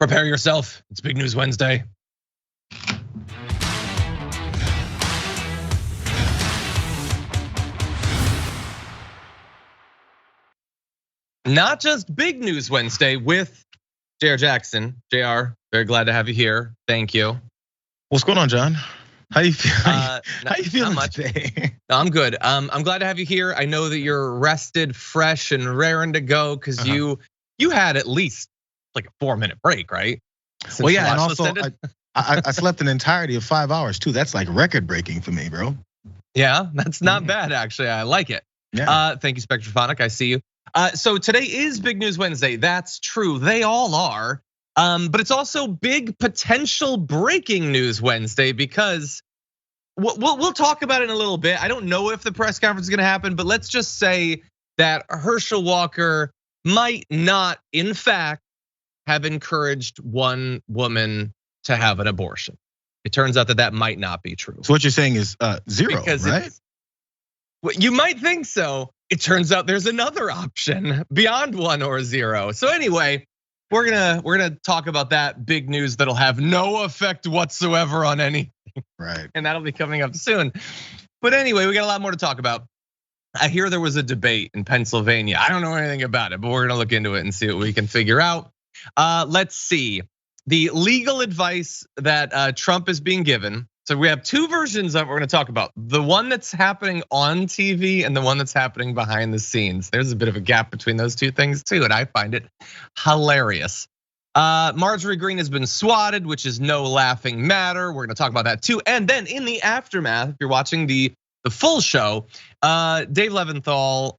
Prepare yourself. It's Big News Wednesday. Not just Big News Wednesday with Jayar Jackson. Jayar, very glad to have you here. Thank you. What's going on, John? How you feel? How you feeling today? No, I'm good. I'm glad to have you here. I know that you're rested, fresh, and raring to go because you had at least like a 4-minute break, right? Well, yeah, and also I slept an entirety of 5 hours too. That's like record breaking for me, bro. Yeah, that's not bad actually. I like it. Yeah. Thank you, Spectrophonic. I see you. So today is Big News Wednesday. That's true. They all are. But it's also big potential breaking news Wednesday because we'll talk about it in a little bit. I don't know if the press conference is gonna happen, but let's just say that Herschel Walker might not, in fact, have encouraged one woman to have an abortion. It turns out that might not be true. So what you're saying is zero, because right? You might think so. It turns out there's another option beyond 1 or 0. So anyway, we're gonna talk about that big news that'll have no effect whatsoever on anything. Right. And that'll be coming up soon. But anyway, we got a lot more to talk about. I hear there was a debate in Pennsylvania. I don't know anything about it, but we're gonna look into it and see what we can figure out. Let's see. The legal advice that Trump is being given. So we have 2 versions of it we're gonna talk about. The one that's happening on TV and the one that's happening behind the scenes. There's a bit of a gap between those 2 things too, and I find it hilarious. Marjorie Greene has been swatted, which is no laughing matter. We're gonna talk about that too. And then in the aftermath, if you're watching the full show, Dave Leventhal,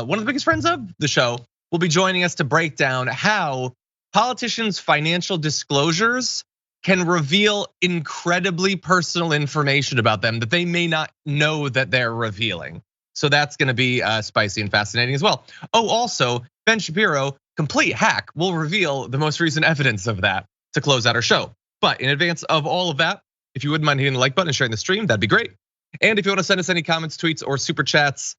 one of the biggest friends of the show, will be joining us to break down how politicians' financial disclosures can reveal incredibly personal information about them that they may not know that they're revealing. So that's gonna be spicy and fascinating as well. Oh, also, Ben Shapiro, complete hack, will reveal the most recent evidence of that to close out our show. But in advance of all of that, if you wouldn't mind hitting the like button and sharing the stream, that'd be great. And if you wanna send us any comments, tweets, or super chats,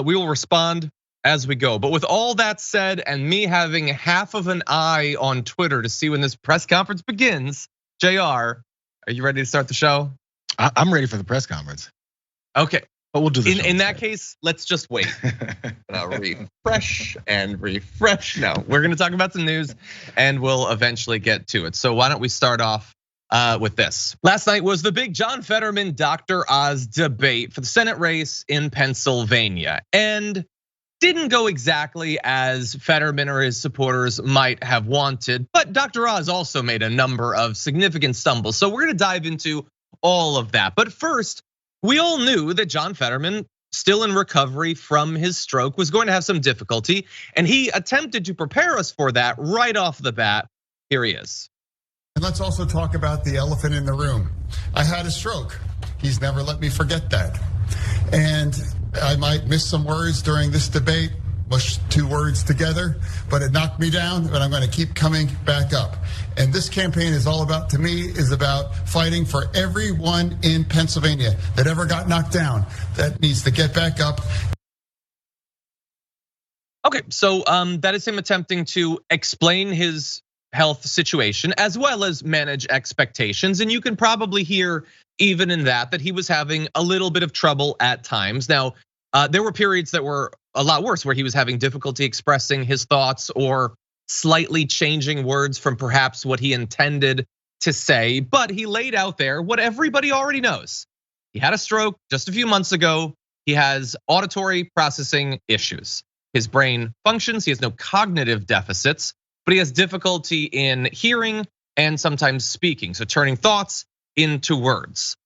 we will respond as we go. But with all that said, and me having half of an eye on Twitter to see when this press conference begins, Jayar, are you ready to start the show? I'm ready for the press conference. Okay. But we'll do this. In that case, let's just wait. Refresh and refresh. No, we're gonna talk about some news and we'll eventually get to it. So why don't we start off with this? Last night was the big John Fetterman, Dr. Oz debate for the Senate race in Pennsylvania. And didn't go exactly as Fetterman or his supporters might have wanted, but Dr. Oz also made a number of significant stumbles. So we're gonna dive into all of that. But first, we all knew that John Fetterman, still in recovery from his stroke, was going to have some difficulty, and he attempted to prepare us for that right off the bat. Here he is. And let's also talk about the elephant in the room. I had a stroke. He's never let me forget that. And I might miss some words during this debate, mush 2 words together, but it knocked me down, but I'm gonna keep coming back up. And this campaign is all about, to me, is about fighting for everyone in Pennsylvania that ever got knocked down, that needs to get back up. Okay, so that is him attempting to explain his health situation as well as manage expectations. And you can probably hear even in that he was having a little bit of trouble at times. Now, there were periods that were a lot worse where he was having difficulty expressing his thoughts or slightly changing words from perhaps what he intended to say, but he laid out there what everybody already knows. He had a stroke just a few months ago. He has auditory processing issues. His brain functions, he has no cognitive deficits, but he has difficulty in hearing and sometimes speaking, so turning thoughts into words.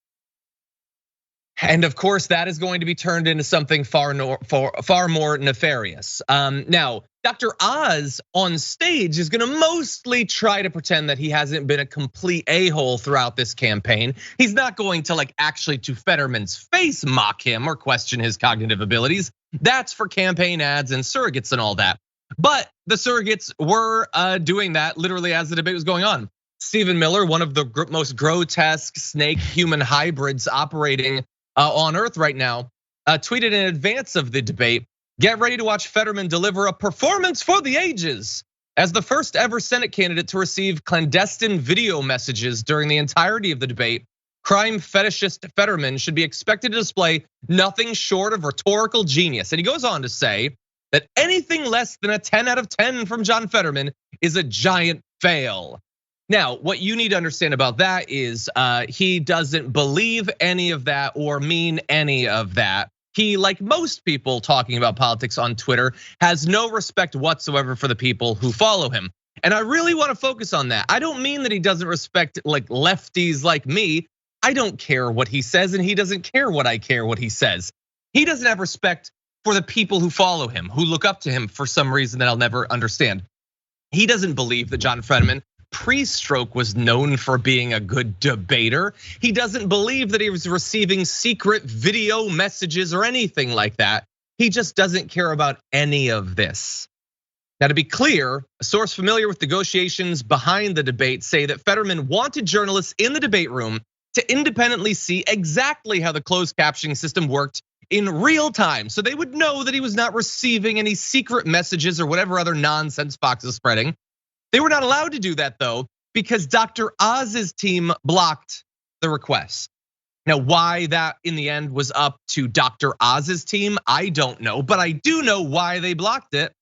And of course, that is going to be turned into something far more nefarious. Now, Dr. Oz on stage is gonna mostly try to pretend that he hasn't been a complete a-hole throughout this campaign. He's not going to actually to Fetterman's face mock him or question his cognitive abilities. That's for campaign ads and surrogates and all that. But the surrogates were doing that literally as the debate was going on. Stephen Miller, one of the most grotesque snake-human hybrids operating on Earth right now, tweeted in advance of the debate, "Get ready to watch Fetterman deliver a performance for the ages. As the first ever Senate candidate to receive clandestine video messages during the entirety of the debate, crime fetishist Fetterman should be expected to display nothing short of rhetorical genius. And he goes on to say that anything less than a 10 out of 10 from John Fetterman is a giant fail. Now, what you need to understand about that is he doesn't believe any of that or mean any of that. He, like most people talking about politics on Twitter, has no respect whatsoever for the people who follow him. And I really want to focus on that. I don't mean that he doesn't respect like lefties like me. I don't care what he says, and he doesn't care what I care what he says. He doesn't have respect for the people who follow him, who look up to him for some reason that I'll never understand. He doesn't believe that John Fetterman pre-stroke was known for being a good debater. He doesn't believe that he was receiving secret video messages or anything like that. He just doesn't care about any of this. Now, to be clear, a source familiar with negotiations behind the debate say that Fetterman wanted journalists in the debate room to independently see exactly how the closed captioning system worked in real time, so they would know that he was not receiving any secret messages or whatever other nonsense Fox is spreading. They were not allowed to do that though, because Dr. Oz's team blocked the request. Now, why that in the end was up to Dr. Oz's team, I don't know, but I do know why they blocked it,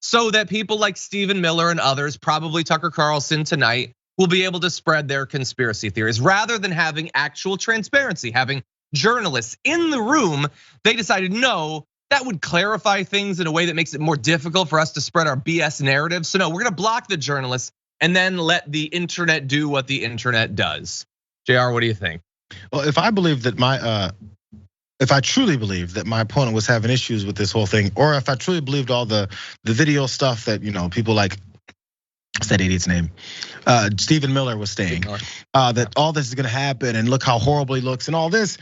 so that people like Stephen Miller and others, probably Tucker Carlson tonight, will be able to spread their conspiracy theories rather than having actual transparency, having journalists in the room. They decided no, that would clarify things in a way that makes it more difficult for us to spread our BS narrative. So no, we're gonna block the journalists and then let the internet do what the internet does. Jayar, what do you think? Well, if I truly believed that my opponent was having issues with this whole thing, or if I truly believed all the video stuff that people like, what's that idiot's name? Stephen Miller was saying, that all this is gonna happen and look how horrible he looks and all this,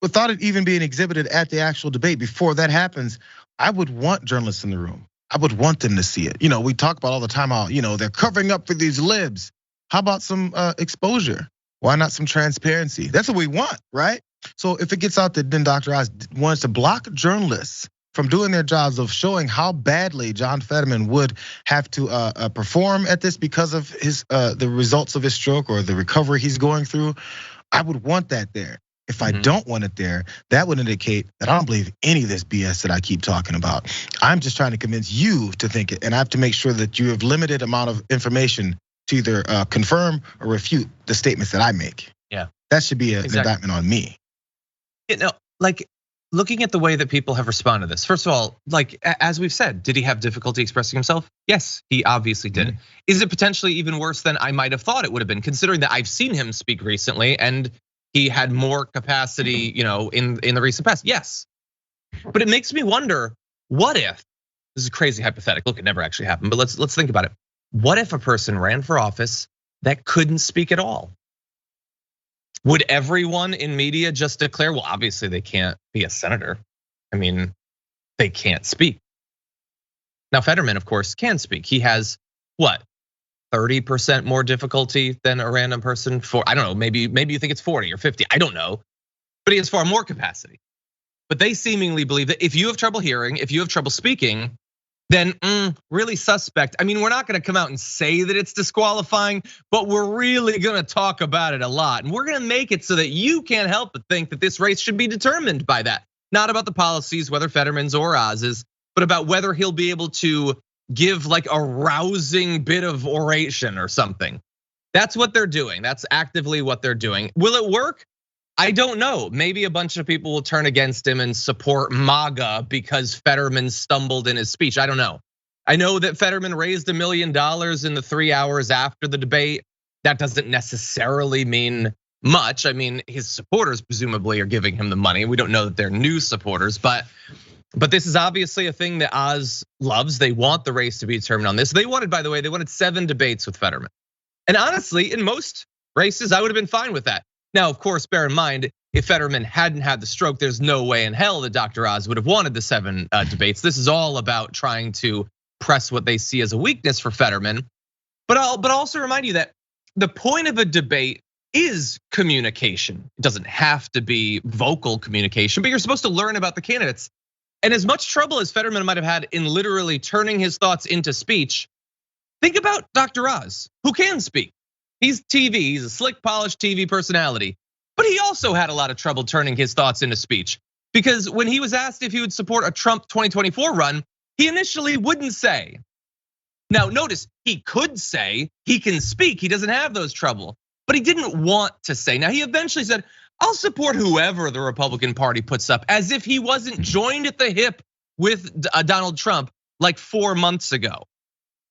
without it even being exhibited at the actual debate, before that happens, I would want journalists in the room. I would want them to see it. We talk about all the time how, they're covering up for these libs. How about some exposure? Why not some transparency? That's what we want, right? So if it gets out that then Dr. Oz wants to block journalists from doing their jobs of showing how badly John Fetterman would have to perform at this because of the results of his stroke or the recovery he's going through, I would want that there. If I don't want it there, that would indicate that I don't believe any of this BS that I keep talking about. I'm just trying to convince you to think it, and I have to make sure that you have limited amount of information to either confirm or refute the statements that I make. Yeah, that should be an indictment on me. Like looking at the way that people have responded to this. First of all, like as we've said, did he have difficulty expressing himself? Yes, he obviously did. Is it potentially even worse than I might have thought it would have been, considering that I've seen him speak recently and he had more capacity, in the recent past? Yes, but it makes me wonder, what if, this is crazy hypothetical, it could never actually happen, but let's think about it. What if a person ran for office that couldn't speak at all? Would everyone in media just declare, well, obviously they can't be a senator. I mean, they can't speak. Now, Fetterman, of course, can speak. He has what? 30% more difficulty than a random person for, I don't know, maybe you think it's 40 or 50, I don't know. But he has far more capacity. But they seemingly believe that if you have trouble hearing, if you have trouble speaking, then really suspect. I mean, we're not gonna come out and say that it's disqualifying, but we're really gonna talk about it a lot. And we're gonna make it so that you can't help but think that this race should be determined by that. Not about the policies, whether Fetterman's or Oz's, but about whether he'll be able to give like a rousing bit of oration or something. That's what they're doing. That's actively what they're doing. Will it work? I don't know. Maybe a bunch of people will turn against him and support MAGA because Fetterman stumbled in his speech. I don't know. I know that Fetterman raised $1 million in the 3 hours after the debate. That doesn't necessarily mean much. I mean, his supporters presumably are giving him the money. We don't know that they're new supporters, but this is obviously a thing that Oz loves. They want the race to be determined on this. They wanted, by the way, 7 debates with Fetterman. And honestly, in most races, I would have been fine with that. Now, of course, bear in mind, if Fetterman hadn't had the stroke, there's no way in hell that Dr. Oz would have wanted the 7 debates. This is all about trying to press what they see as a weakness for Fetterman. But I'll also remind you that the point of a debate is communication. It doesn't have to be vocal communication, but you're supposed to learn about the candidates. And as much trouble as Fetterman might have had in literally turning his thoughts into speech, Think about Dr. Oz, who can speak. He's TV, he's a slick, polished TV personality, but he also had a lot of trouble turning his thoughts into speech. Because when he was asked if he would support a Trump 2024 run, he initially wouldn't say. Now notice, he could say, he can speak, he doesn't have those trouble, but he didn't want to say. Now he eventually said, I'll support whoever the Republican Party puts up, as if he wasn't joined at the hip with Donald Trump like 4 months ago.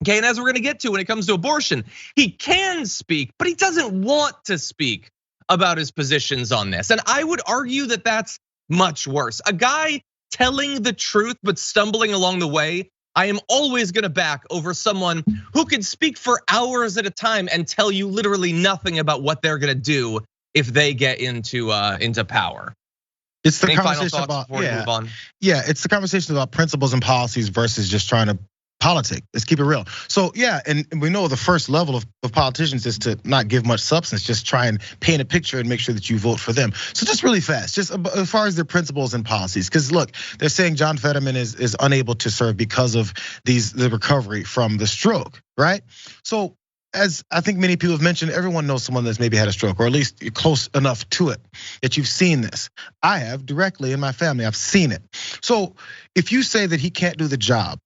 Okay, and as we're gonna get to when it comes to abortion, he can speak, but he doesn't want to speak about his positions on this. And I would argue that that's much worse. A guy telling the truth but stumbling along the way, I am always gonna back over someone who could speak for hours at a time and tell you literally nothing about what they're gonna do if they get into power. It's the Any conversation final thoughts about before we move on? Yeah, it's the conversation about principles and policies versus just trying to politic. Let's keep it real. So yeah, and we know the first level of politicians is to not give much substance, just try and paint a picture and make sure that you vote for them. So just really fast, just as far as their principles and policies, because look, they're saying John Fetterman is unable to serve because of the recovery from the stroke, right? So as I think many people have mentioned, everyone knows someone that's maybe had a stroke, or at least you're close enough to it that you've seen this. I have directly in my family, I've seen it. So if you say that he can't do the job,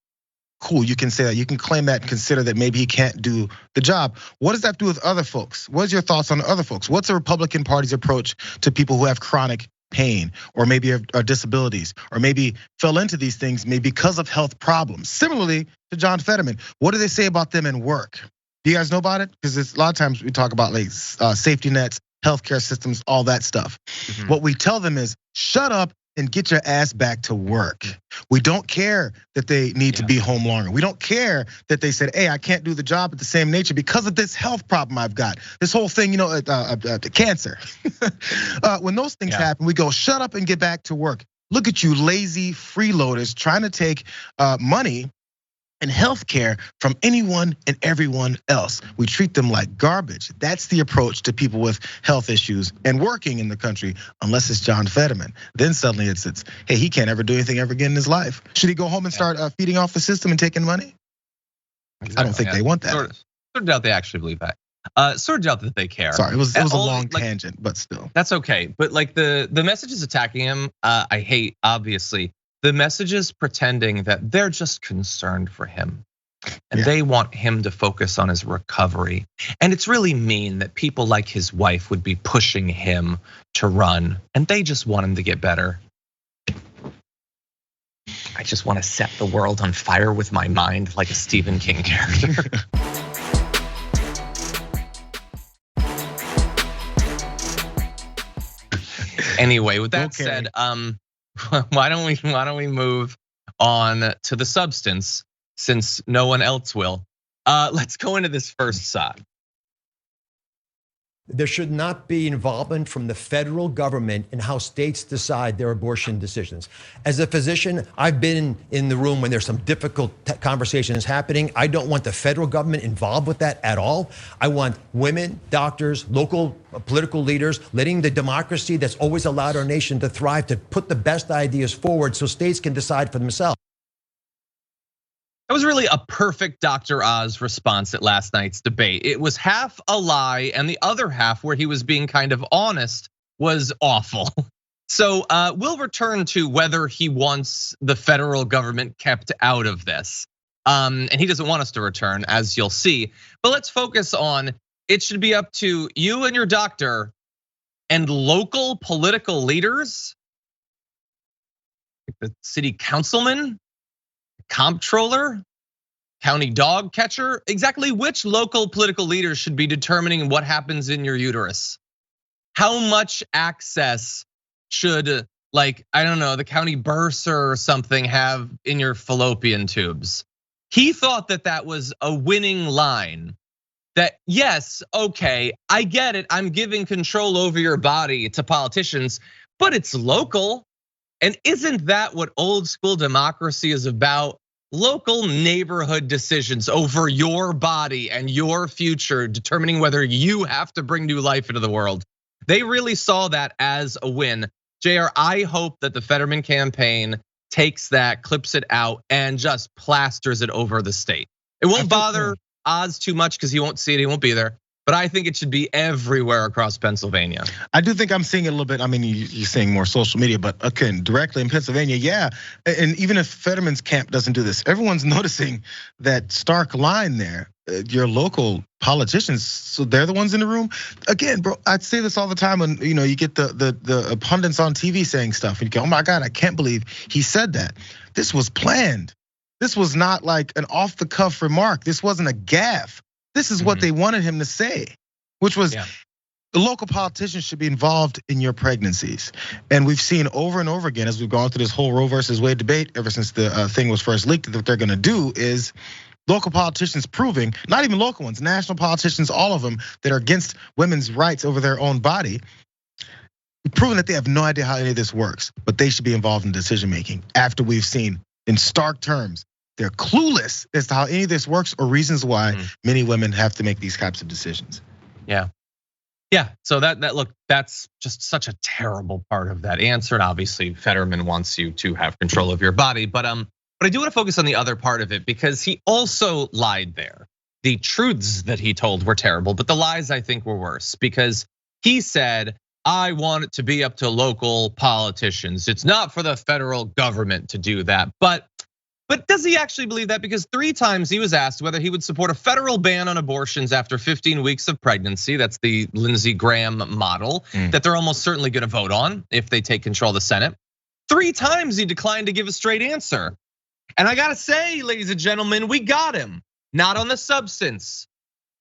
cool, you can say that, you can claim that and consider that maybe he can't do the job. What does that do with other folks? What's your thoughts on other folks? What's the Republican Party's approach to people who have chronic pain, or maybe are disabilities, or maybe fell into these things maybe because of health problems? Similarly to John Fetterman, what do they say about them in work? Do you guys know about it? Because a lot of times we talk about like safety nets, healthcare systems, all that stuff. What we tell them is shut up and get your ass back to work. We don't care that they need to be home longer. We don't care that they said, hey, I can't do the job at the same nature because of this health problem I've got. This whole thing, cancer. When those things happen, we go, shut up and get back to work. Look at you lazy freeloaders trying to take money and healthcare from anyone and everyone else. We treat them like garbage. That's the approach to people with health issues and working in the country, unless it's John Fetterman. Then suddenly it's hey, he can't ever do anything ever again in his life. Should he go home and start feeding off the system and taking money? Exactly. I don't think they want that. Sort of doubt they actually believe that. Sort of doubt that they care. Sorry, it was a long tangent, but still. That's okay, but like the messages attacking him, I hate, obviously. The messages pretending that they're just concerned for him and they want him to focus on his recovery. And it's really mean that people like his wife would be pushing him to run and they just want him to get better. I just want to set the world on fire with my mind like a Stephen King character. Anyway, with that said, why don't we move on to the substance, since no one else will. Let's go into this first side. There should not be involvement from the federal government in how states decide their abortion decisions. As a physician, I've been in the room when there's some difficult conversations happening. I don't want the federal government involved with that at all. I want women, doctors, local political leaders, letting the democracy that's always allowed our nation to thrive, to put the best ideas forward so states can decide for themselves. That was really a perfect Dr. Oz response at last night's debate. It was half a lie, and the other half, where he was being kind of honest, was awful. So we'll return to whether he wants the federal government kept out of this. And he doesn't want us to return, as you'll see. But let's focus on, it should be up to you and your doctor and local political leaders, like the city councilman, comptroller, county dog catcher, exactly which local political leaders should be determining what happens in your uterus. How much access should, like, I don't know, the county bursar or something have in your fallopian tubes? He thought that that was a winning line. That yes, okay, I get it, I'm giving control over your body to politicians, but it's local. And isn't that what old school democracy is about? Local neighborhood decisions over your body and your future, determining whether you have to bring new life into the world. They really saw that as a win. Jayar, I hope that the Fetterman campaign takes that, clips it out, and just plasters it over the state. It won't bother Oz too much because he won't see it, he won't be there. But I think it should be everywhere across Pennsylvania. I do think I'm seeing it a little bit. I mean, you're saying more social media, but again, directly in Pennsylvania, yeah. And even if Fetterman's camp doesn't do this, everyone's noticing that stark line there. Your local politicians, so they're the ones in the room. Again, bro, I'd say this all the time when you get the pundits on TV saying stuff, and you go, "Oh my God, I can't believe he said that." This was planned. This was not like an off the cuff remark. This wasn't a gaffe. This is what they wanted him to say, which was the local politicians should be involved in your pregnancies. And we've seen over and over again as we've gone through this whole Roe versus Wade debate ever since the thing was first leaked, that what they're gonna do is local politicians proving, not even local ones, national politicians, all of them that are against women's rights over their own body, proving that they have no idea how any of this works, but they should be involved in decision making after we've seen in stark terms they're clueless as to how any of this works or reasons why many women have to make these types of decisions. Yeah, so look, that's just such a terrible part of that answer. And obviously Fetterman wants you to have control of your body, but I do want to focus on the other part of it because he also lied there. The truths that he told were terrible, but the lies I think were worse because he said, I want it to be up to local politicians. It's not for the federal government to do that. But does he actually believe that? Because 3 times he was asked whether he would support a federal ban on abortions after 15 weeks of pregnancy. That's the Lindsey Graham model that they're almost certainly gonna vote on if they take control of the Senate. 3 times he declined to give a straight answer. And I gotta say, ladies and gentlemen, we got him, not on the substance.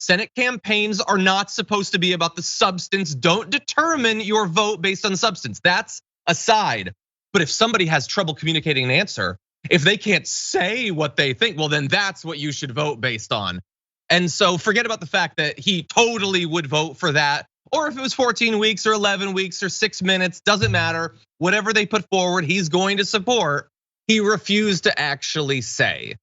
Senate campaigns are not supposed to be about the substance. Don't determine your vote based on substance. That's aside. But if somebody has trouble communicating an answer, if they can't say what they think, well, then that's what you should vote based on. And so forget about the fact that he totally would vote for that. Or if it was 14 weeks or 11 weeks or 6 minutes, doesn't matter. Whatever they put forward, he's going to support. He refused to actually say.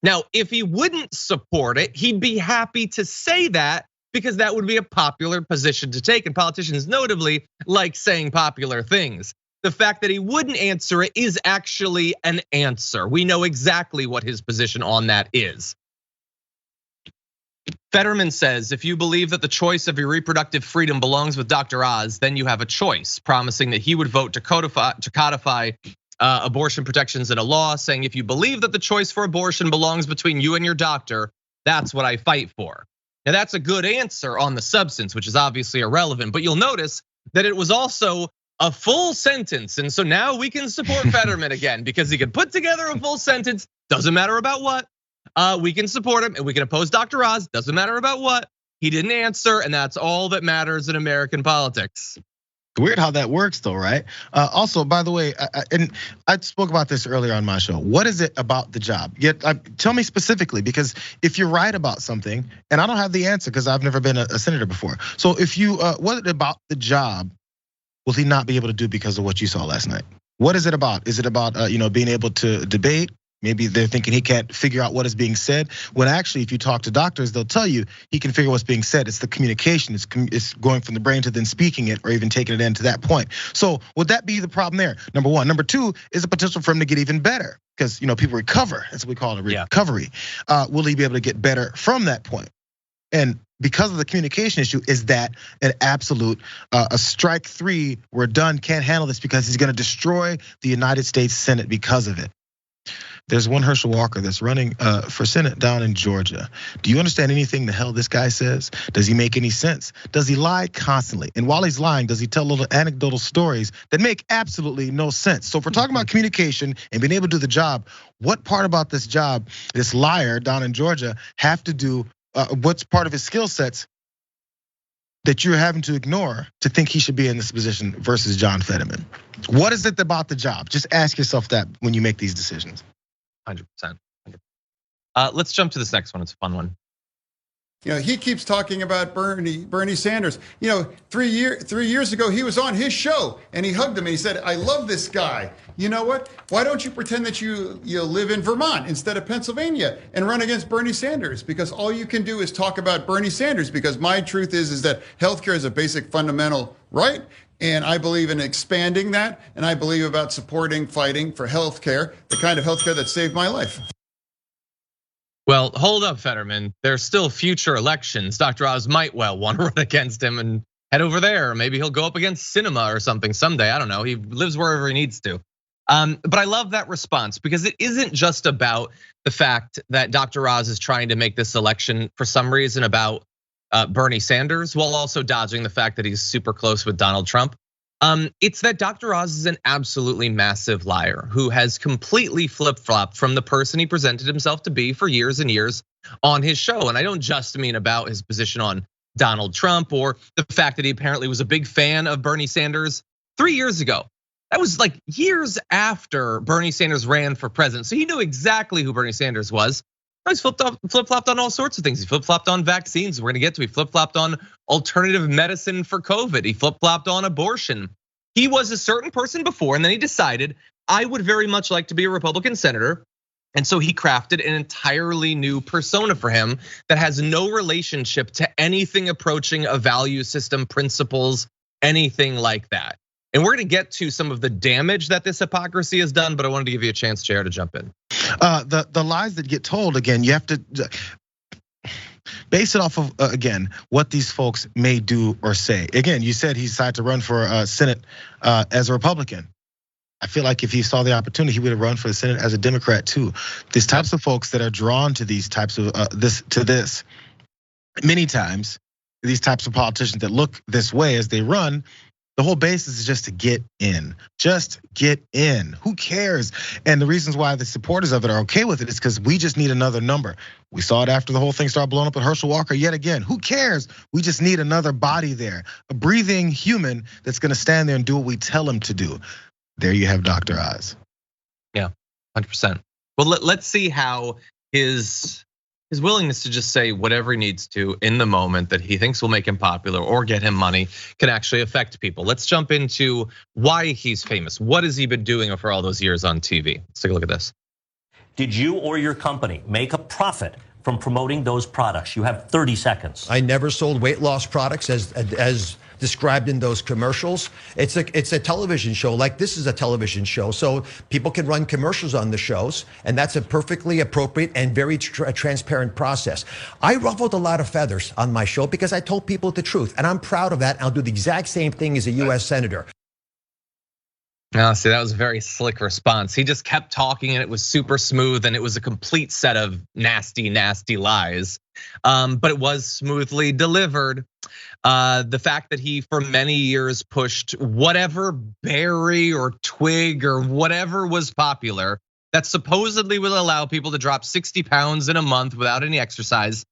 Now, if he wouldn't support it, he'd be happy to say that because that would be a popular position to take. And politicians notably like saying popular things. The fact that he wouldn't answer it is actually an answer. We know exactly what his position on that is. Fetterman says, if you believe that the choice of your reproductive freedom belongs with Dr. Oz, then you have a choice, promising that he would vote to codify abortion protections in a law, saying if you believe that the choice for abortion belongs between you and your doctor, that's what I fight for. Now that's a good answer on the substance, which is obviously irrelevant, but you'll notice that it was also a full sentence. And so now we can support Fetterman again because he can put together a full sentence, doesn't matter about what. We can support him and we can oppose Dr. Oz, doesn't matter about what. He didn't answer, and that's all that matters in American politics. Weird how that works though, right? Also, by the way, and I spoke about this earlier on my show. What is it about the job? Tell me specifically, because if you're right about something, and I don't have the answer because I've never been a senator before. So if you, what is it about the job will he not be able to do because of what you saw last night? What is it about? Is it about being able to debate? Maybe they're thinking he can't figure out what is being said. When actually, if you talk to doctors, they'll tell you he can figure what's being said. It's the communication. It's going from the brain to then speaking it, or even taking it into that point. So would that be the problem there? Number one. Number two is the potential for him to get even better because people recover. That's what we call it, recovery. Will he be able to get better from that point? And because of the communication issue, is that an absolute a strike 3? We're done. Can't handle this because he's going to destroy the United States Senate because of it. There's one Herschel Walker that's running for Senate down in Georgia. Do you understand anything the hell this guy says? Does he make any sense? Does he lie constantly? And while he's lying, does he tell little anecdotal stories that make absolutely no sense? So if we're talking about communication and being able to do the job, what part about this job, this liar down in Georgia, have to do? What's part of his skill sets that you're having to ignore to think he should be in this position versus John Fetterman? What is it about the job? Just ask yourself that when you make these decisions. 100%. Let's jump to this next one. It's a fun one. He keeps talking about Bernie Sanders. 3 years ago, he was on his show and he hugged him and he said, I love this guy. You know what? Why don't you pretend that you live in Vermont instead of Pennsylvania and run against Bernie Sanders? Because all you can do is talk about Bernie Sanders, because my truth is that healthcare is a basic fundamental right. And I believe in expanding that. And I believe about fighting for healthcare, the kind of healthcare that saved my life. Well, hold up, Fetterman. There's still future elections. Dr. Oz might well want to run against him and head over there. Maybe he'll go up against Cinema or something someday. I don't know. He lives wherever he needs to. But I love that response because it isn't just about the fact that Dr. Oz is trying to make this election for some reason about Bernie Sanders while also dodging the fact that he's super close with Donald Trump. It's that Dr. Oz is an absolutely massive liar who has completely flip-flopped from the person he presented himself to be for years and years on his show. And I don't just mean about his position on Donald Trump or the fact that he apparently was a big fan of Bernie Sanders 3 years ago. That was like years after Bernie Sanders ran for president. So he knew exactly who Bernie Sanders was. He's flip-flopped on all sorts of things. He flip-flopped on vaccines. We're gonna get to. He flip-flopped on alternative medicine for COVID. He flip-flopped on abortion. He was a certain person before, and then he decided, I would very much like to be a Republican senator. And so he crafted an entirely new persona for him that has no relationship to anything approaching a value system, principles, anything like that. And we're gonna get to some of the damage that this hypocrisy has done, but I wanted to give you a chance, Jayar, to jump in. The lies that get told, again, you have to base it off of, again, what these folks may do or say. Again, you said he decided to run for Senate as a Republican. I feel like if he saw the opportunity, he would have run for the Senate as a Democrat too. These types of folks that are drawn to these types of this many times, these types of politicians that look this way as they run. The whole basis is just to get in. Just get in. Who cares? And the reasons why the supporters of it are okay with it is because we just need another number. We saw it after the whole thing started blowing up with Herschel Walker yet again. Who cares? We just need another body there. A breathing human that's gonna stand there and do what we tell him to do. There you have Dr. Oz. Yeah, 100%. Well, let's see how his willingness to just say whatever he needs to in the moment that he thinks will make him popular or get him money can actually affect people. Let's jump into why he's famous. What has he been doing for all those years on TV? Let's take a look at this. Did you or your company make a profit from promoting those products? You have 30 seconds. I never sold weight loss products as described in those commercials. It's a television show, like this is a television show. So people can run commercials on the shows, and that's a perfectly appropriate and very transparent process. I ruffled a lot of feathers on my show because I told people the truth, and I'm proud of that. I'll do the exact same thing as a US Senator. Now, see, that was a very slick response. He just kept talking and it was super smooth and it was a complete set of nasty, nasty lies. But it was smoothly delivered. The fact that he for many years pushed whatever berry or twig or whatever was popular that supposedly will allow people to drop 60 pounds in a month without any exercise.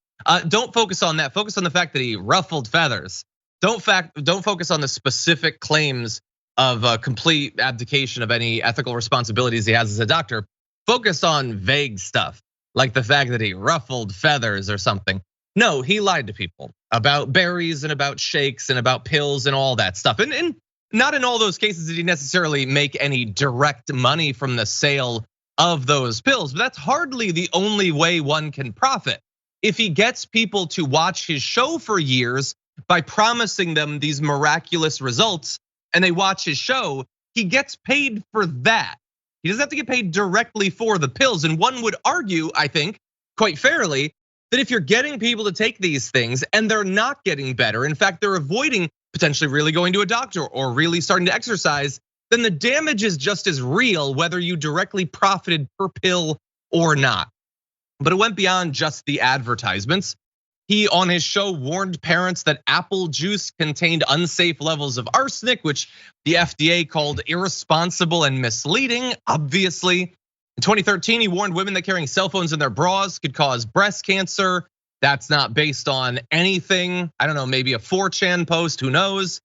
Don't focus on that. Focus on the fact that he ruffled feathers. Don't focus on the specific claims of a complete abdication of any ethical responsibilities he has as a doctor. Focus on vague stuff, like the fact that he ruffled feathers or something. No, he lied to people about berries and about shakes and about pills and all that stuff. And not in all those cases did he necessarily make any direct money from the sale of those pills, but that's hardly the only way one can profit. If he gets people to watch his show for years by promising them these miraculous results, and they watch his show, he gets paid for that. He doesn't have to get paid directly for the pills. And one would argue, I think, quite fairly, that if you're getting people to take these things and they're not getting better, in fact, they're avoiding potentially really going to a doctor or really starting to exercise, then the damage is just as real whether you directly profited per pill or not. But it went beyond just the advertisements. He, on his show, warned parents that apple juice contained unsafe levels of arsenic, which the FDA called irresponsible and misleading, obviously. In 2013, he warned women that carrying cell phones in their bras could cause breast cancer. That's not based on anything. I don't know, maybe a 4chan post, who knows?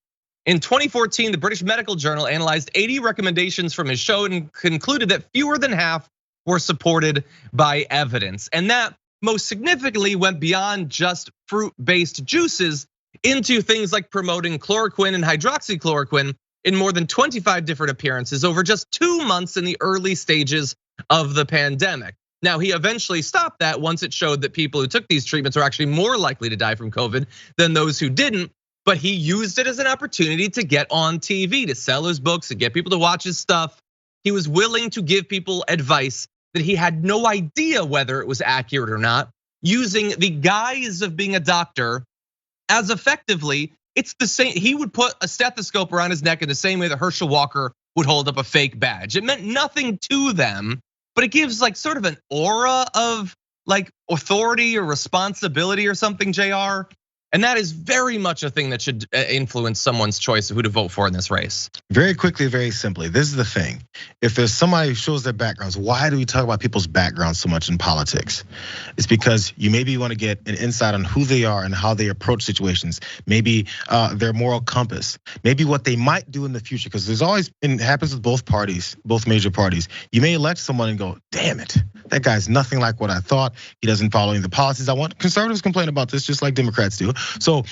In 2014, the British Medical Journal analyzed 80 recommendations from his show and concluded that fewer than half were supported by evidence. And that most significantly went beyond just fruit-based juices into things like promoting chloroquine and hydroxychloroquine in more than 25 different appearances over just 2 months in the early stages of the pandemic. Now, he eventually stopped that once it showed that people who took these treatments are actually more likely to die from COVID than those who didn't. But he used it as an opportunity to get on TV, to sell his books, and get people to watch his stuff. He was willing to give people advice that he had no idea whether it was accurate or not, using the guise of being a doctor as effectively, it's the same. He would put a stethoscope around his neck in the same way that Herschel Walker would hold up a fake badge. It meant nothing to them, but it gives like sort of an aura of like authority or responsibility or something, Jayar. And that is very much a thing that should influence someone's choice of who to vote for in this race. Very quickly, very simply, this is the thing. If there's somebody who shows their backgrounds, why do we talk about people's backgrounds so much in politics? It's because you maybe want to get an insight on who they are and how they approach situations. Maybe their moral compass. Maybe what they might do in the future. Because there's always, and it happens with both parties, both major parties. You may elect someone and go, damn it, that guy's nothing like what I thought. He doesn't follow any of the policies I want. Conservatives complain about this just like Democrats do. So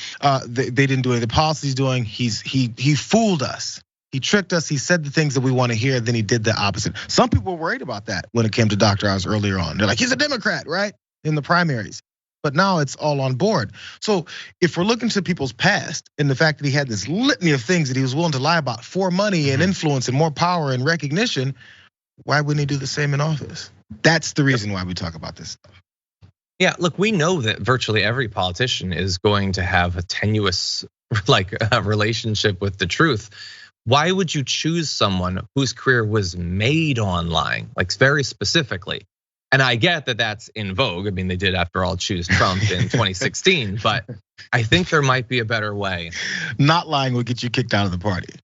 they didn't do any of the policies he's doing. He fooled us. He tricked us. He said the things that we want to hear. Then he did the opposite. Some people were worried about that when it came to Dr. Oz earlier on. They're like, he's a Democrat, right? In the primaries. But now it's all on board. So if we're looking to people's past and the fact that he had this litany of things that he was willing to lie about for money and influence and more power and recognition, why wouldn't he do the same in office? That's the reason why we talk about this stuff. Yeah, look, we know that virtually every politician is going to have a tenuous relationship with the truth. Why would you choose someone whose career was made online, like very specifically? And I get that that's in vogue. I mean, they did, after all, choose Trump in 2016, but I think there might be a better way. Not lying will get you kicked out of the party.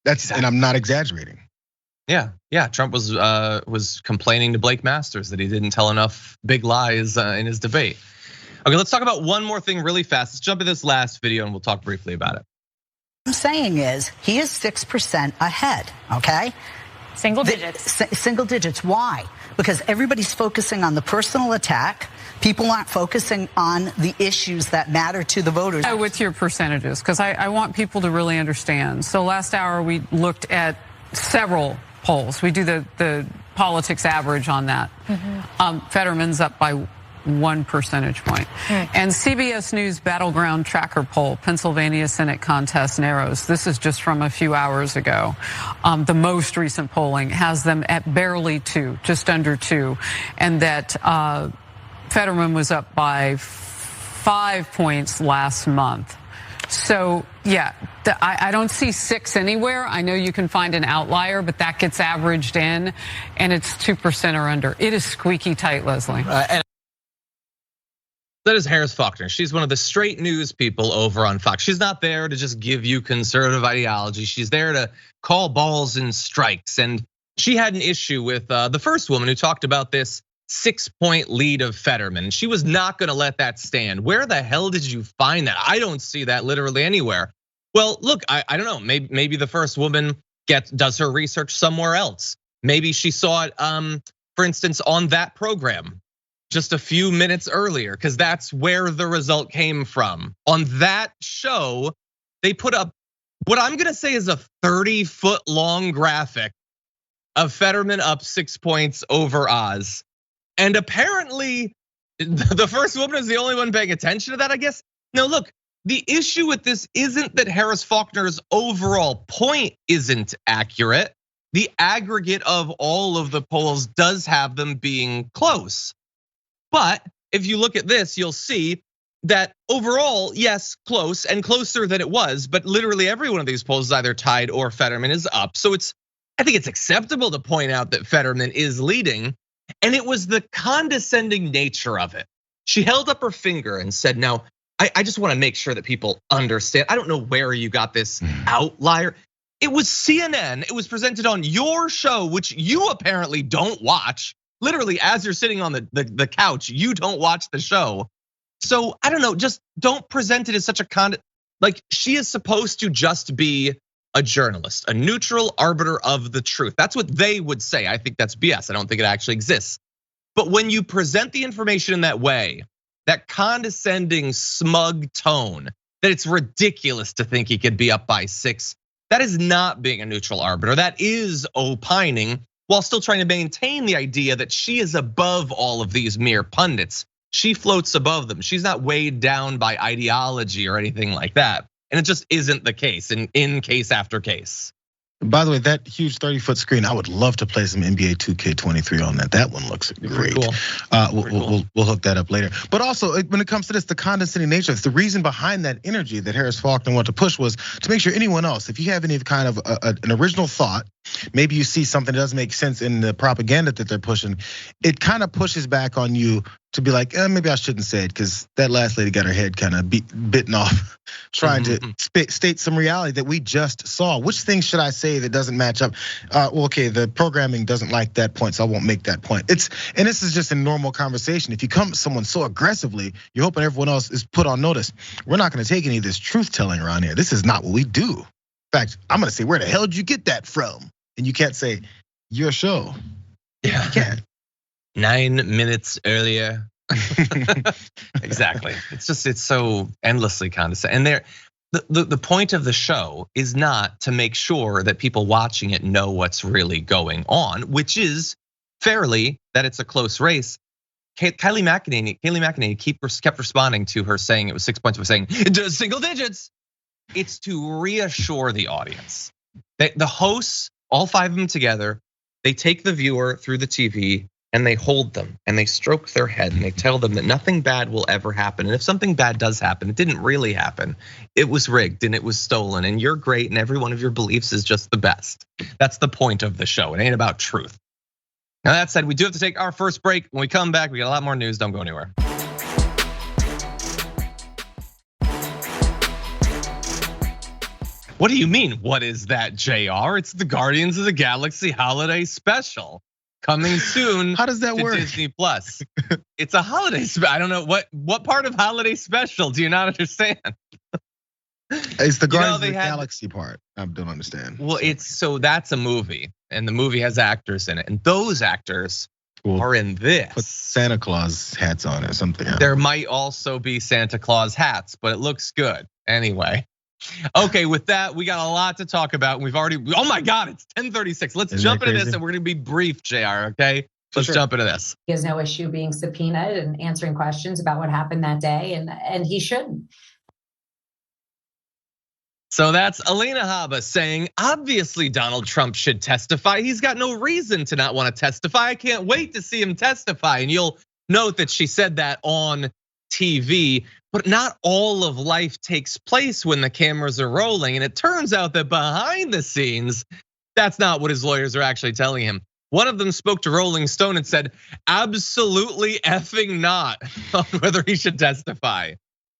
And I'm not exaggerating. Yeah. Trump was complaining to Blake Masters that he didn't tell enough big lies in his debate. Okay, let's talk about one more thing really fast. Let's jump to this last video and we'll talk briefly about it. What I'm saying is he is 6% ahead, okay? Single digits. Single digits, why? Because everybody's focusing on the personal attack. People aren't focusing on the issues that matter to the voters. With your percentages, because I want people to really understand. So last hour we looked at several polls. We do the politics average on that. Fetterman's up by 1 percentage point. And CBS News Battleground Tracker poll, Pennsylvania Senate contest narrows. This is just from a few hours ago. The most recent polling has them at barely 2, just under 2. And that Fetterman was up by 5 points last month. So yeah, I don't see 6 anywhere. I know you can find an outlier, but that gets averaged in and it's 2% or under. It is squeaky tight, Leslie. That is Harris Faulkner. She's one of the straight news people over on Fox. She's not there to just give you conservative ideology. She's there to call balls and strikes. And she had an issue with the first woman who talked about this 6-point lead of Fetterman. She was not gonna let that stand. Where the hell did you find that? I don't see that literally anywhere. Well, look, I don't know, maybe the first woman does her research somewhere else. Maybe she saw it, for instance, on that program just a few minutes earlier, because that's where the result came from. On that show, they put up what I'm gonna say is a 30-foot long graphic of Fetterman up 6 points over Oz. And apparently, the first woman is the only one paying attention to that, I guess. Now, look, the issue with this isn't that Harris Faulkner's overall point isn't accurate. The aggregate of all of the polls does have them being close. But if you look at this, you'll see that overall, yes, close and closer than it was. But literally every one of these polls is either tied or Fetterman is up. So I think it's acceptable to point out that Fetterman is leading. And it was the condescending nature of it. She held up her finger and said, now, I just wanna make sure that people understand. I don't know where you got this outlier. It was CNN, it was presented on your show, which you apparently don't watch. Literally, as you're sitting on the couch, you don't watch the show. So I don't know, just don't present it as such a like she is supposed to just be a journalist, a neutral arbiter of the truth. That's what they would say. I think that's BS. I don't think it actually exists. But when you present the information in that way, that condescending, smug tone, that it's ridiculous to think he could be up by 6, that is not being a neutral arbiter. That is opining while still trying to maintain the idea that she is above all of these mere pundits. She floats above them. She's not weighed down by ideology or anything like that. And it just isn't the case in case after case. By the way, that huge 30-foot screen, I would love to play some NBA 2K23 on that. That one looks great. Cool. We'll hook that up later. But also, when it comes to this, the condescending nature, it's the reason behind that energy that Harris Faulkner wanted to push was to make sure anyone else, if you have any kind of an original thought, maybe you see something that doesn't make sense in the propaganda that they're pushing, it kind of pushes back on you to be like, maybe I shouldn't say it because that last lady got her head kind of bitten off trying to state some reality that we just saw. Which things should I say that doesn't match up? Well, okay, the programming doesn't like that point, so I won't make that point. And this is just a normal conversation. If you come to someone so aggressively, you're hoping everyone else is put on notice. We're not gonna take any of this truth telling around here. This is not what we do. In fact, I'm gonna say, where the hell did you get that from? And you can't say, your show. Yeah. You can't. 9 minutes earlier. Exactly. It's so endlessly condescending. And the point of the show is not to make sure that people watching it know what's really going on, which is fairly that it's a close race. Kayleigh McEnany kept responding to her saying it was 6 points, was saying single digits. It's to reassure the audience. The hosts, all 5 of them together, they take the viewer through the TV and they hold them and they stroke their head and they tell them that nothing bad will ever happen. And if something bad does happen, it didn't really happen. It was rigged and it was stolen and you're great and every one of your beliefs is just the best. That's the point of the show. It ain't about truth. Now that said, we do have to take our first break. When we come back, we got a lot more news. Don't go anywhere. What do you mean? What is that, Jayar? It's the Guardians of the Galaxy holiday special. Coming soon. How does that work? Disney Plus. It's a holiday special. I don't know what part of holiday special do you not understand? It's the Guardians of the Galaxy part. I don't understand. Well, so that's a movie, and the movie has actors in it, and those actors are in this. Put Santa Claus hats on or something. There might also be Santa Claus hats, but it looks good anyway. Okay, with that, we got a lot to talk about. We've already, oh my God, it's 10:36. Let's jump into this and we're gonna be brief, Jayar, okay? Let's jump into this. He has no issue being subpoenaed and answering questions about what happened that day, and he shouldn't. So that's Alina Habba saying, obviously Donald Trump should testify. He's got no reason to not want to testify. I can't wait to see him testify. And you'll note that she said that on TV, but not all of life takes place when the cameras are rolling. And it turns out that behind the scenes, that's not what his lawyers are actually telling him. One of them spoke to Rolling Stone and said, absolutely effing not on whether he should testify.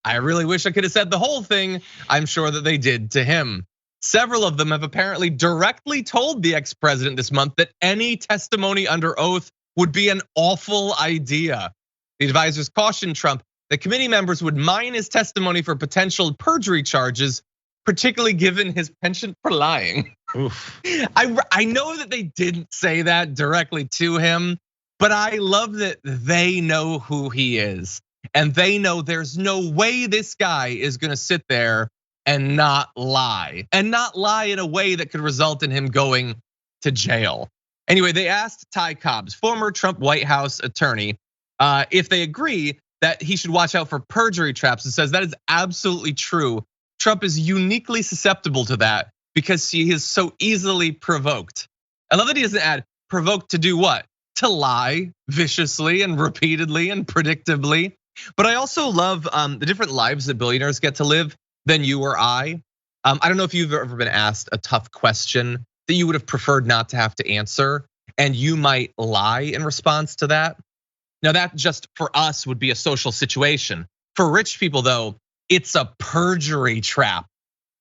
I really wish I could have said the whole thing. I'm sure that they did to him. Several of them have apparently directly told the ex-president this month that any testimony under oath would be an awful idea. The advisors cautioned Trump that committee members would mine his testimony for potential perjury charges, particularly given his penchant for lying. Oof. I know that they didn't say that directly to him, but I love that they know who he is. And they know there's no way this guy is gonna sit there and not lie. And not lie in a way that could result in him going to jail. Anyway, they asked Ty Cobbs, former Trump White House attorney, if they agree that he should watch out for perjury traps, and says that is absolutely true. Trump is uniquely susceptible to that because he is so easily provoked. I love that he doesn't add provoked to do what? To lie viciously and repeatedly and predictably. But I also love the different lives that billionaires get to live than you or I. I don't know if you've ever been asked a tough question that you would have preferred not to have to answer, and you might lie in response to that. Now that just for us would be a social situation. For rich people though, it's a perjury trap.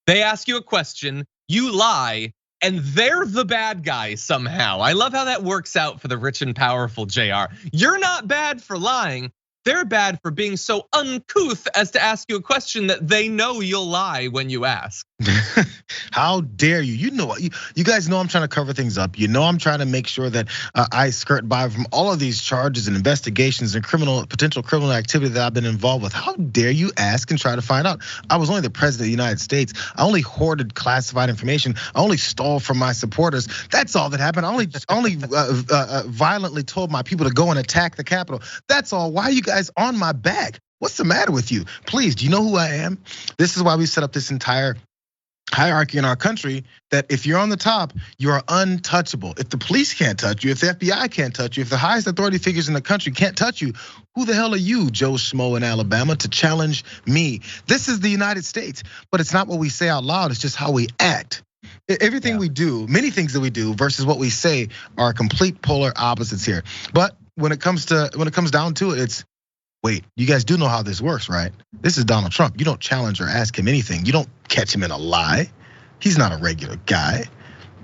They ask you a question, you lie, and they're the bad guy somehow. I love how that works out for the rich and powerful, Jayar. You're not bad for lying. They're bad for being so uncouth as to ask you a question that they know you'll lie when you ask. How dare you? You know, you guys know I'm trying to cover things up. You know I'm trying to make sure that I skirt by from all of these charges and investigations and potential criminal activity that I've been involved with. How dare you ask and try to find out? I was only the president of the United States. I only hoarded classified information. I only stole from my supporters. That's all that happened. I only violently told my people to go and attack the Capitol. That's all. Why are you guys on my back? What's the matter with you? Please, do you know who I am? This is why we set up this entire hierarchy in our country that if you're on the top, you are untouchable. If the police can't touch you, if the FBI can't touch you, if the highest authority figures in the country can't touch you, who the hell are you, Joe Schmo in Alabama, to challenge me? This is the United States, but it's not what we say out loud, it's just how we act. Everything we do, many things that we do versus what we say are complete polar opposites here. But when it comes down to it, it's, wait, you guys do know how this works, right? This is Donald Trump. You don't challenge or ask him anything. You don't catch him in a lie. He's not a regular guy.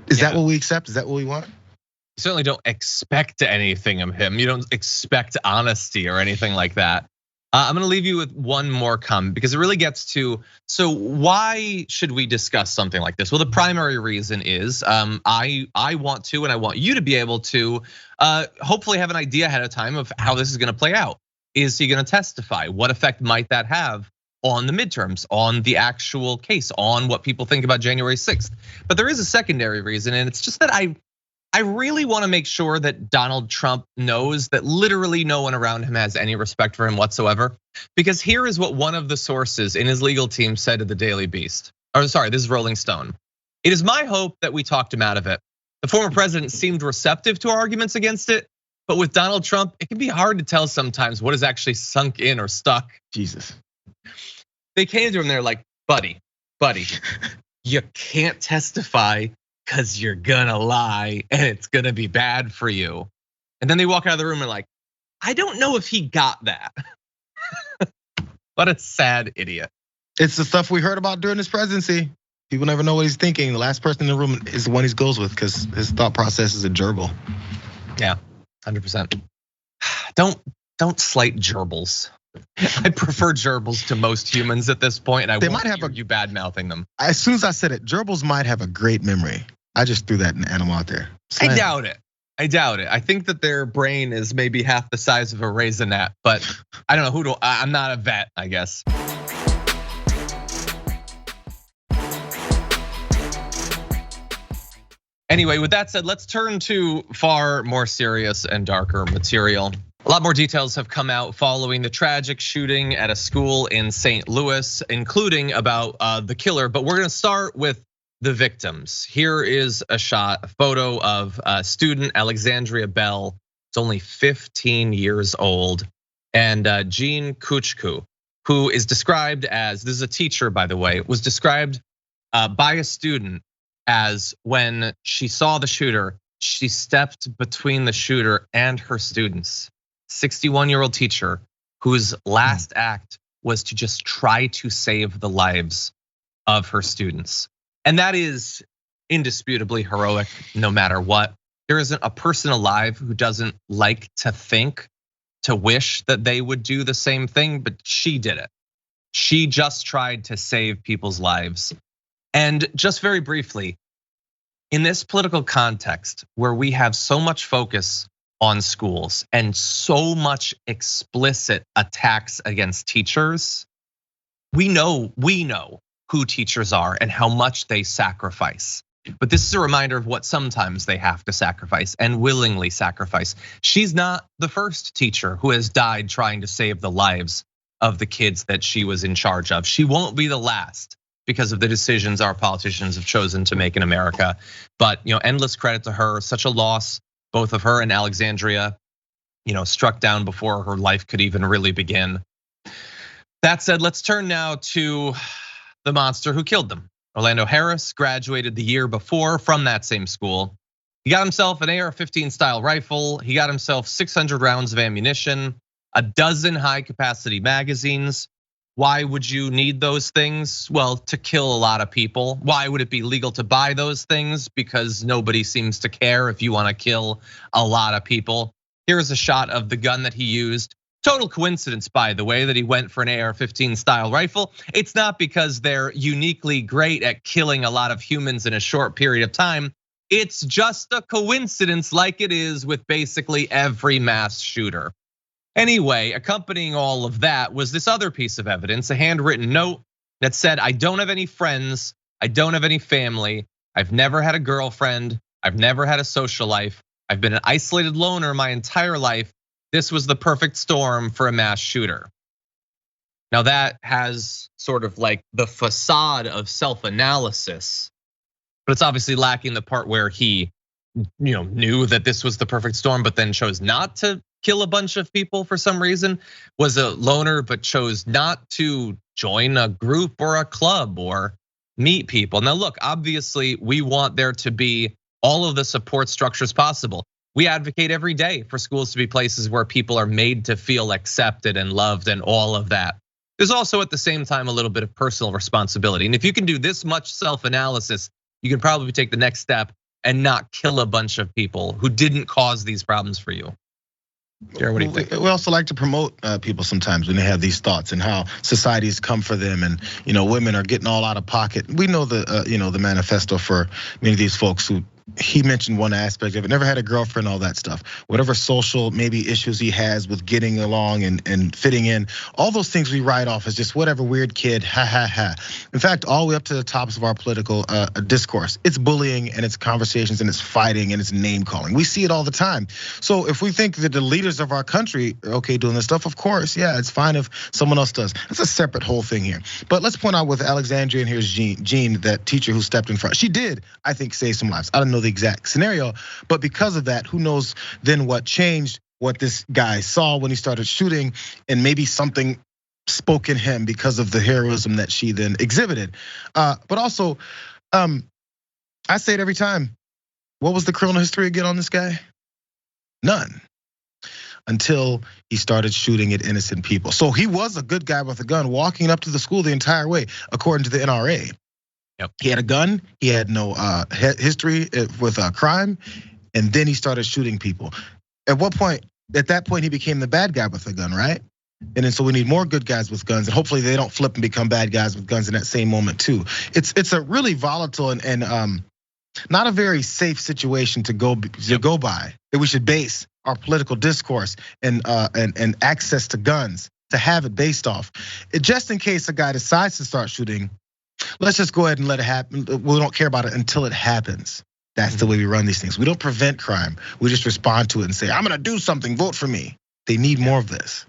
Is that what we accept? Is that what we want? You certainly don't expect anything of him. You don't expect honesty or anything like that. I'm gonna leave you with one more comment because it really gets to, so why should we discuss something like this? Well, the primary reason is I want to, and I want you to be able to hopefully have an idea ahead of time of how this is gonna play out. Is he gonna testify? What effect might that have on the midterms, on the actual case, on what people think about January 6th? But there is a secondary reason, and it's just that I really wanna make sure that Donald Trump knows that literally no one around him has any respect for him whatsoever. Because here is what one of the sources in his legal team said to the Daily Beast. Or sorry, this is Rolling Stone. It is my hope that we talked him out of it. The former president seemed receptive to our arguments against it. But with Donald Trump, it can be hard to tell sometimes what is actually sunk in or stuck. Jesus. They came to him, they're like, buddy, you can't testify because you're gonna lie and it's gonna be bad for you. And then they walk out of the room and like, I don't know if he got that. What a sad idiot. It's the stuff we heard about during his presidency. People never know what he's thinking. The last person in the room is the one he goes with because his thought process is a gerbil. Yeah. 100%. Don't slight gerbils. I prefer gerbils to most humans at this point, and I won't hear you bad mouthing them. As soon as I said it, gerbils might have a great memory. I just threw that animal out there. I doubt it. I think that their brain is maybe half the size of a raisinette, but I don't know I'm not a vet, I guess. Anyway, with that said, let's turn to far more serious and darker material. A lot more details have come out following the tragic shooting at a school in St. Louis, including about the killer, but we're gonna start with the victims. Here is a photo of student Alexandria Bell. It's only 15 years old, and Jean Kuchku, who is described as, this is a teacher by the way, was described by a student as when she saw the shooter, she stepped between the shooter and her students. 61-year-old teacher whose last act was to just try to save the lives of her students. And that is indisputably heroic no matter what. There isn't a person alive who doesn't like to think, to wish that they would do the same thing, but she did it. She just tried to save people's lives. And just very briefly, in this political context where we have so much focus on schools and so much explicit attacks against teachers, we know who teachers are and how much they sacrifice. But this is a reminder of what sometimes they have to sacrifice and willingly sacrifice. She's not the first teacher who has died trying to save the lives of the kids that she was in charge of. She won't be the last because of the decisions our politicians have chosen to make in America. But endless credit to her, such a loss, both of her and Alexandria, struck down before her life could even really begin. That said, let's turn now to the monster who killed them. Orlando Harris graduated the year before from that same school. He got himself an AR-15 style rifle. He got himself 600 rounds of ammunition, a dozen high capacity magazines. Why would you need those things? Well, to kill a lot of people. Why would it be legal to buy those things? Because nobody seems to care if you want to kill a lot of people. Here's a shot of the gun that he used. Total coincidence, by the way, that he went for an AR-15 style rifle. It's not because they're uniquely great at killing a lot of humans in a short period of time. It's just a coincidence like it is with basically every mass shooter. Anyway, accompanying all of that was this other piece of evidence, a handwritten note that said, I don't have any friends, I don't have any family, I've never had a girlfriend, I've never had a social life, I've been an isolated loner my entire life. This was the perfect storm for a mass shooter. Now that has sort of like the facade of self-analysis, but it's obviously lacking the part where he knew that this was the perfect storm, but then chose not to kill a bunch of people for some reason, was a loner, but chose not to join a group or a club or meet people. Now look, obviously we want there to be all of the support structures possible. We advocate every day for schools to be places where people are made to feel accepted and loved and all of that. There's also at the same time a little bit of personal responsibility. And if you can do this much self-analysis, you can probably take the next step and not kill a bunch of people who didn't cause these problems for you. Jayar, what do you think? We also like to promote people sometimes when they have these thoughts and how society's come for them, and women are getting all out of pocket. We know the manifesto for many of these folks who. He mentioned one aspect of it, never had a girlfriend, all that stuff. Whatever social maybe issues he has with getting along and fitting in, all those things we write off as just whatever weird kid, ha ha ha. In fact, all the way up to the tops of our political discourse, it's bullying and it's conversations and it's fighting and it's name calling. We see it all the time. So if we think that the leaders of our country are okay doing this stuff, of course, yeah, it's fine if someone else does. That's a separate whole thing here. But let's point out with Alexandria, and here's Jean, that teacher who stepped in front. She did, I think, save some lives. I don't know the exact scenario, but because of that, who knows then what changed, what this guy saw when he started shooting, and maybe something spoke in him because of the heroism that she then exhibited. But also, I say it every time, what was the criminal history again on this guy? None. Until he started shooting at innocent people. So he was a good guy with a gun walking up to the school the entire way, according to the NRA. Yep. He had a gun, he had no history with crime, and then he started shooting people. At that point, he became the bad guy with a gun, right? And then so we need more good guys with guns, and hopefully they don't flip and become bad guys with guns in that same moment too. It's a really volatile and not a very safe situation to go by, that we should base our political discourse and access to guns to have it based off. Just in case a guy decides to start shooting, let's just go ahead and let it happen. We don't care about it until it happens. That's the way we run these things. We don't prevent crime. We just respond to it and say, I'm gonna do something, vote for me. They need more of this.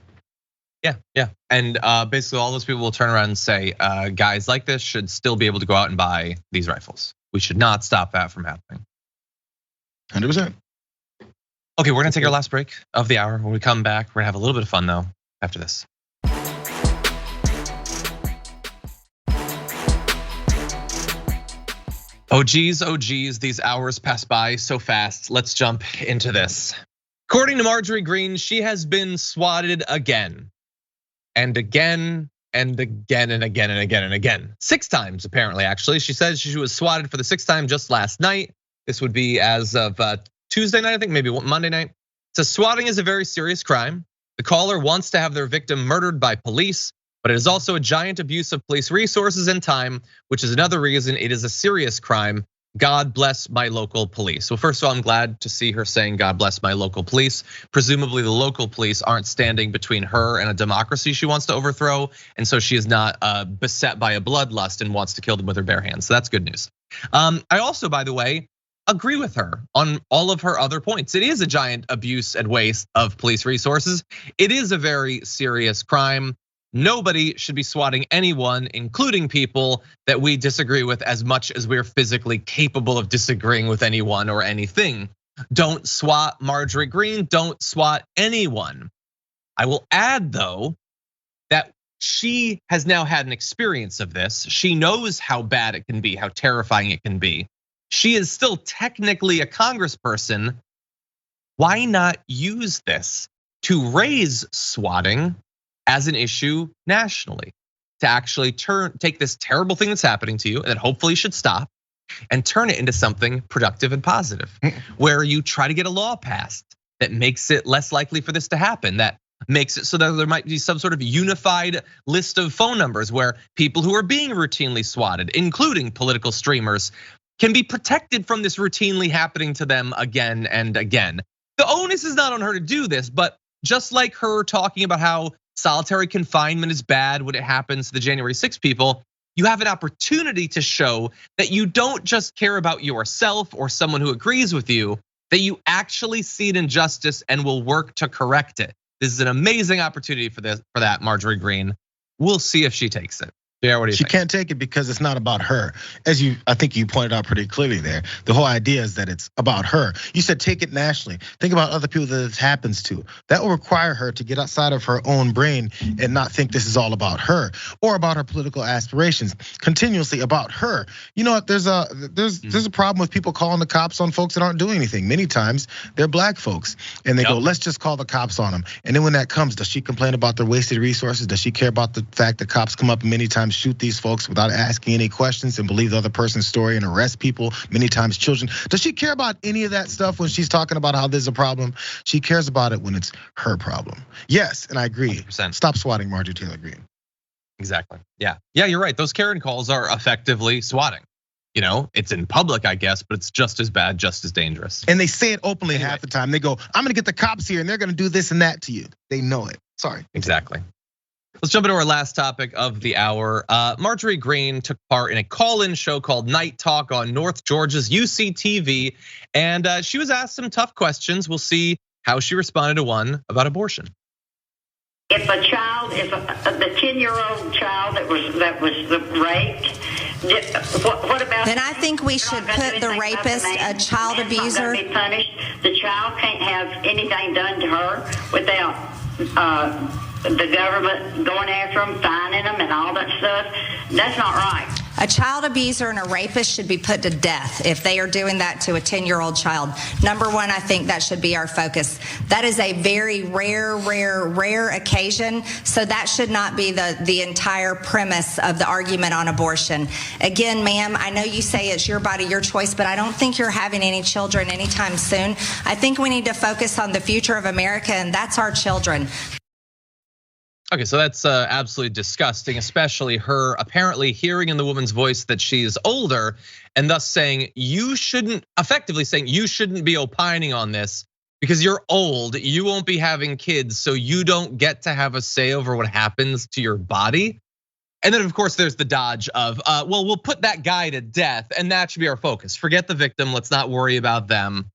Yeah. And basically all those people will turn around and say, guys like this should still be able to go out and buy these rifles. We should not stop that from happening. 100%. Okay, we're gonna take our last break of the hour. When we come back, we're gonna have a little bit of fun though after this. Oh geez, these hours pass by so fast. Let's jump into this. According to Marjorie Greene, she has been swatted again and again and again and again and again and again. 6 times apparently, actually. She says she was swatted for the 6th time just last night. This would be as of Tuesday night, I think, maybe Monday night. So swatting is a very serious crime. The caller wants to have their victim murdered by police, but it is also a giant abuse of police resources and time, which is another reason it is a serious crime. God bless my local police. So first of all, I'm glad to see her saying God bless my local police. Presumably the local police aren't standing between her and a democracy she wants to overthrow. And so she is not beset by a bloodlust and wants to kill them with her bare hands. So that's good news. I also, by the way, agree with her on all of her other points. It is a giant abuse and waste of police resources. It is a very serious crime. Nobody should be swatting anyone, including people that we disagree with as much as we're physically capable of disagreeing with anyone or anything. Don't swat Marjorie Greene, don't swat anyone. I will add though, that she has now had an experience of this. She knows how bad it can be, how terrifying it can be. She is still technically a congressperson. Why not use this to raise swatting as an issue nationally, to actually take this terrible thing that's happening to you and that hopefully should stop and turn it into something productive and positive, where you try to get a law passed that makes it less likely for this to happen, that makes it so that there might be some sort of unified list of phone numbers where people who are being routinely swatted, including political streamers, can be protected from this routinely happening to them again and again. The onus is not on her to do this, but just like her talking about how solitary confinement is bad when it happens to the January 6 people, you have an opportunity to show that you don't just care about yourself or someone who agrees with you, that you actually see an injustice and will work to correct it. This is an amazing opportunity for that, Marjorie Greene. We'll see if she takes it. Yeah, what do you think? She can't take it because it's not about her. I think you pointed out pretty clearly there. The whole idea is that it's about her. You said take it nationally. Think about other people that this happens to. That will require her to get outside of her own brain and not think this is all about her or about her political aspirations. Continuously about her. You know what? There's a problem with people calling the cops on folks that aren't doing anything. Many times they're black folks, and they go, let's just call the cops on them. And then when that comes, does she complain about their wasted resources? Does she care about the fact that cops come up many times, shoot these folks without asking any questions and believe the other person's story and arrest people, many times children? Does she care about any of that stuff when she's talking about how there's a problem? She cares about it when it's her problem. Yes, and I agree. 100%. Stop swatting Marjorie Taylor Greene. Exactly. Yeah, you're right. Those Karen calls are effectively swatting. You know, it's in public, I guess, but it's just as bad, just as dangerous. And they say it openly half the time. They go, I'm gonna get the cops here and they're gonna do this and that to you. They know it. Sorry. Exactly. Let's jump into our last topic of the hour. Marjorie Greene took part in a call-in show called Night Talk on North Georgia's UCTV. And she was asked some tough questions. We'll see how she responded to one about abortion. If a child, the 10-year-old child that was raped, what about? Then I think we should put the rapist, a child abuser. Be punished. The child can't have anything done to her without the government going after them, fining them, and all that stuff. That's not right. A child abuser and a rapist should be put to death if they are doing that to a 10-year-old child. Number one, I think that should be our focus. That is a very rare occasion. So that should not be the entire premise of the argument on abortion. Again, ma'am, I know you say it's your body, your choice, but I don't think you're having any children anytime soon. I think we need to focus on the future of America, and that's our children. Okay, so that's absolutely disgusting, especially her apparently hearing in the woman's voice that she's older and thus saying effectively saying you shouldn't be opining on this because you're old, you won't be having kids, so you don't get to have a say over what happens to your body. And then of course there's the dodge of, well, we'll put that guy to death and that should be our focus. Forget the victim, let's not worry about them.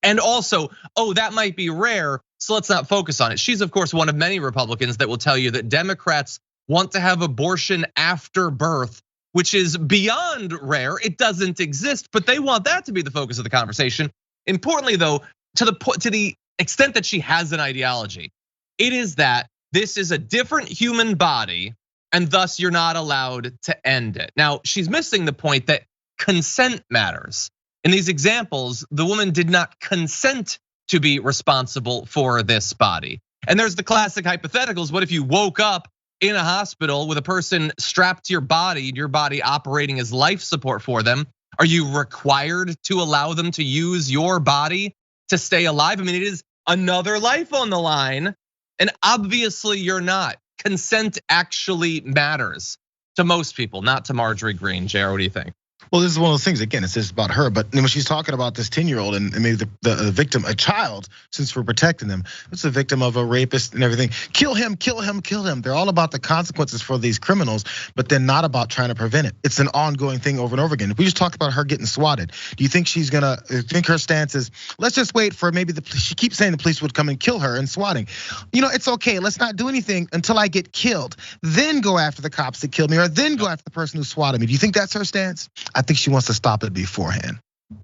And also, that might be rare, so let's not focus on it. She's of course one of many Republicans that will tell you that Democrats want to have abortion after birth, which is beyond rare. It doesn't exist, but they want that to be the focus of the conversation. Importantly though, to the extent that she has an ideology, it is that this is a different human body and thus you're not allowed to end it. Now, she's missing the point that consent matters. In these examples, the woman did not consent to be responsible for this body. And there's the classic hypotheticals. What if you woke up in a hospital with a person strapped to your body operating as life support for them? Are you required to allow them to use your body to stay alive? I mean, it is another life on the line, and obviously you're not. Consent actually matters to most people, not to Marjorie Greene. Jayar, what do you think? Well, this is one of those things, again, it's just about her, but when she's talking about this 10-year-old and maybe the victim, a child, since we're protecting them, it's a victim of a rapist and everything. Kill him, kill him, kill him. They're all about the consequences for these criminals, but they're not about trying to prevent it. It's an ongoing thing over and over again. If we just talk about her getting swatted, do you think think her stance is, let's just wait for maybe she keeps saying the police would come and kill her and swatting. You know, it's okay, let's not do anything until I get killed. Then go after the cops that killed me, or then go after the person who swatted me. Do you think that's her stance? I think she wants to stop it beforehand.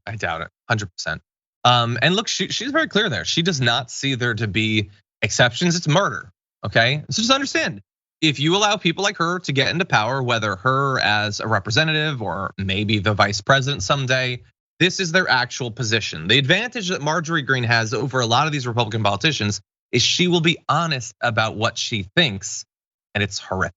I doubt it, 100%. And look, she's very clear there. She does not see there to be exceptions. It's murder, okay? So just understand, if you allow people like her to get into power, whether her as a representative or maybe the vice president someday, this is their actual position. The advantage that Marjorie Greene has over a lot of these Republican politicians is she will be honest about what she thinks, and it's horrific.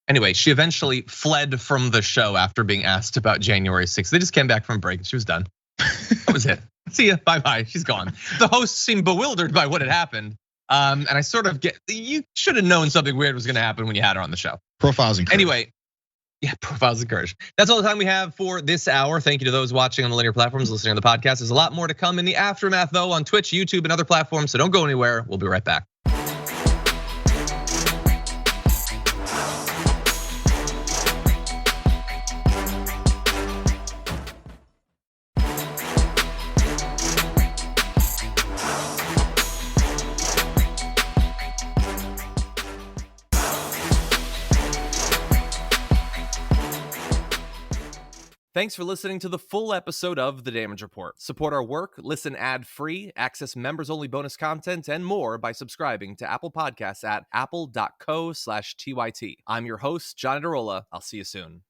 Anyway, she eventually fled from the show after being asked about January 6th. They just came back from break and she was done. That was it. See ya, bye-bye, she's gone. The hosts seemed bewildered by what had happened. And I sort of you should have known something weird was gonna happen when you had her on the show. Profiles encouraged. Anyway, yeah, profiles encouraged. That's all the time we have for this hour. Thank you to those watching on the linear platforms, listening to the podcast. There's a lot more to come in the aftermath though on Twitch, YouTube, and other platforms, so don't go anywhere. We'll be right back. Thanks for listening to the full episode of The Damage Report. Support our work, listen ad-free, access members-only bonus content, and more by subscribing to Apple Podcasts at apple.co/TYT. I'm your host, John Adarola. I'll see you soon.